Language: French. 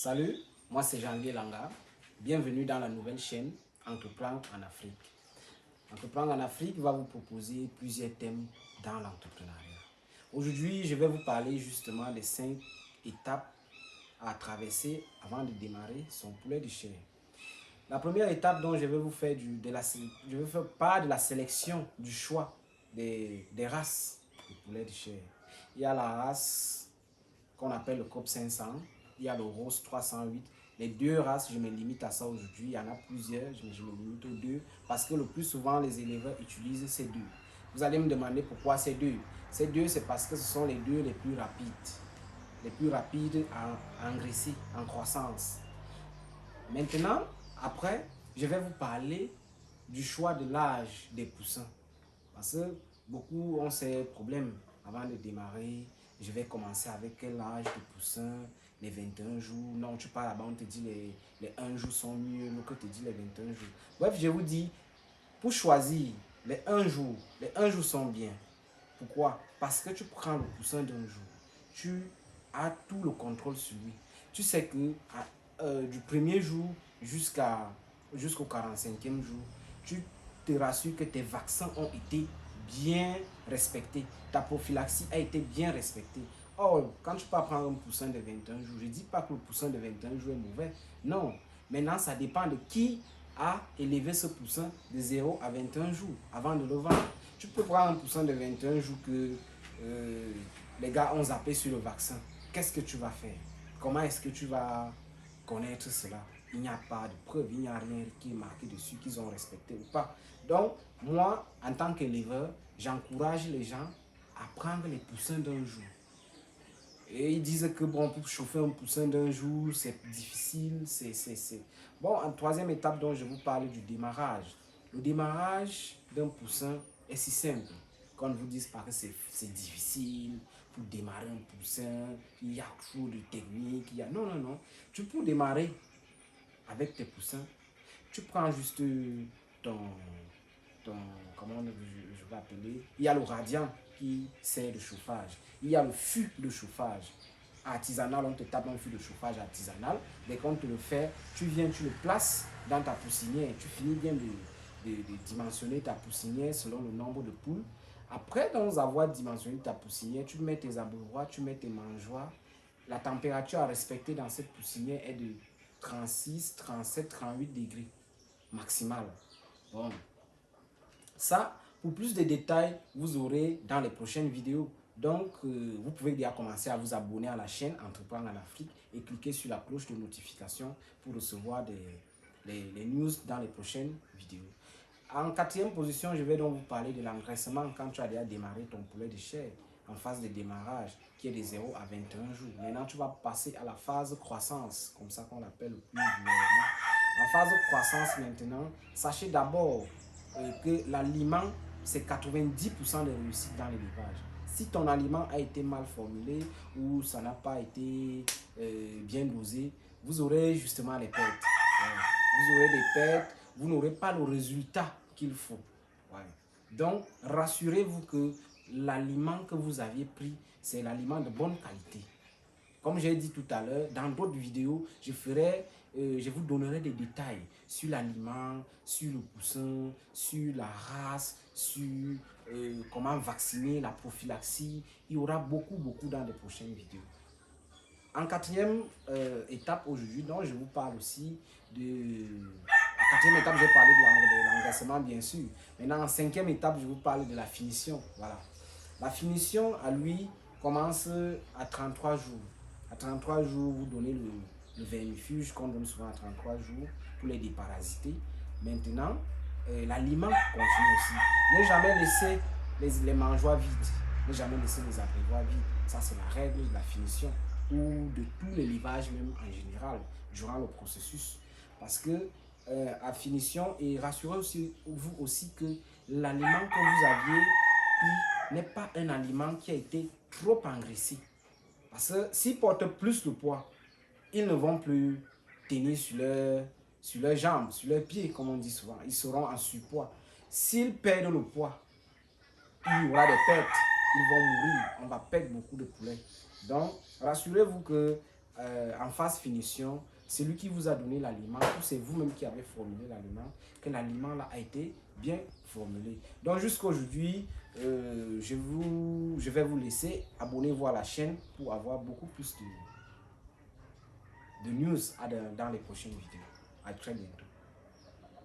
Salut, moi c'est Jean-Guy Langa. Bienvenue dans la nouvelle chaîne Entreprendre en Afrique. Entreprendre en Afrique va vous proposer plusieurs thèmes dans l'entrepreneuriat. Aujourd'hui, je vais vous parler justement des 5 étapes à traverser avant de démarrer son poulet de chair. La première étape dont je vais vous faire, je vais faire part de la sélection, du choix des races de poulet de chair. Il y a la race qu'on appelle le COP 500, il y a le Rose 308. Les deux races, je me limite à ça aujourd'hui. Il y en a plusieurs, je me limite aux deux parce que le plus souvent, les éleveurs utilisent ces deux. Vous allez me demander pourquoi ces deux. Ces deux, c'est parce que ce sont les deux les plus rapides. Les plus rapides à engraisser, en croissance. Maintenant, après, je vais vous parler du choix de l'âge des poussins. Parce que beaucoup ont ces problèmes avant de démarrer. Je vais commencer avec quel âge de poussin, les 21 jours. Non, tu pars là-bas, on te dit les 1 jour sont mieux, nous que te dit les 21 jours. Bref, je vous dis, pour choisir les 1 jour, les 1 jour sont bien. Pourquoi? Parce que tu prends le poussin d'un jour. Tu as tout le contrôle sur lui. Tu sais que du premier jour jusqu'au 45e jour, tu te rassures que tes vaccins ont été bien respectés. Ta prophylaxie a été bien respectée. Or, quand tu peux prendre un poussin de 21 jours, je ne dis pas que le poussin de 21 jours est mauvais. Non. Maintenant, ça dépend de qui a élevé ce poussin de 0 à 21 jours avant de le vendre. Tu peux prendre un poussin de 21 jours que les gars ont zappé sur le vaccin. Qu'est-ce que tu vas faire? Comment est-ce que tu vas connaître cela? Il n'y a pas de preuve, il n'y a rien qui est marqué dessus qu'ils ont respecté ou pas. Donc, moi, en tant qu'éleveur, j'encourage les gens à prendre les poussins d'un jour. Et ils disent que bon, pour chauffer un poussin d'un jour, c'est difficile. Bon, en troisième étape dont je vous parle du démarrage. Le démarrage d'un poussin est si simple. Quand on vous dit pas que c'est difficile pour démarrer un poussin, il y a trop de techniques. Non, non, non. Tu peux démarrer avec tes poussins. Tu prends juste ton comment je vais appeler, il y a le radiant qui sert de chauffage, il y a le fût de chauffage artisanal, on te tape un fût de chauffage artisanal, dès qu'on te le fait, tu viens, tu le places dans ta poussinière, tu finis bien de dimensionner ta poussinière selon le nombre de poules. Après, dans avoir dimensionné ta poussinière, tu mets tes abreuvoirs, tu mets tes mangeoires. La température à respecter dans cette poussinière est de 36, 37, 38 degrés maximal. Bon. Ça, pour plus de détails, vous aurez dans les prochaines vidéos. Donc, vous pouvez déjà commencer à vous abonner à la chaîne Entreprendre en Afrique et cliquer sur la cloche de notification pour recevoir les news dans les prochaines vidéos. En quatrième position, je vais donc vous parler de l'engraissement quand tu as déjà démarré ton poulet de chair en phase de démarrage qui est de 0 à 21 jours. Maintenant, tu vas passer à la phase croissance, comme ça qu'on l'appelle le plus vulgairement. En phase croissance maintenant, sachez d'abord que l'aliment, c'est 90% de réussite dans l'élevage. Si ton aliment a été mal formulé ou ça n'a pas été bien dosé, vous aurez justement les pertes. Vous aurez des pertes, vous n'aurez pas le résultat qu'il faut. Ouais. Donc, rassurez-vous que l'aliment que vous aviez pris, c'est l'aliment de bonne qualité. Comme j'ai dit tout à l'heure, dans d'autres vidéos, je vous donnerai des détails sur l'aliment, sur le poussin, sur la race, sur comment vacciner, la prophylaxie. Il y aura beaucoup dans les prochaines vidéos. En quatrième étape aujourd'hui, donc je vous parle aussi de... En quatrième étape, j'ai parlé de l'engraissement, bien sûr. Maintenant, en cinquième étape, je vous parle de la finition. Voilà. La finition, à lui, commence à 33 jours. À 33 jours, vous donnez le vermifuge qu'on donne souvent à 33 jours pour les déparasiter. Maintenant, l'aliment continue aussi. Ne jamais laisser les mangeoires vides. Ne jamais laisser les abreuvoirs vides. Ça, c'est la règle de la finition ou de tout l'élevage même en général durant le processus. Parce que à finition, et rassurez-vous aussi que l'aliment que vous aviez pris n'est pas un aliment qui a été trop engraissé. Parce que s'ils portent plus le poids, ils ne vont plus tenir sur leurs jambes, sur leurs pieds, comme on dit souvent. Ils seront en surpoids. S'ils perdent le poids, il y aura des pertes. Ils vont mourir. On va perdre beaucoup de poulets. Donc, rassurez-vous que en phase finition, celui qui vous a donné l'aliment, ou c'est vous-même qui avez formulé l'aliment, que l'aliment là a été bien formulé. Donc jusqu'à aujourd'hui, je vais vous laisser. Abonnez-vous à la chaîne pour avoir beaucoup plus de news dans les prochaines vidéos. À très bientôt.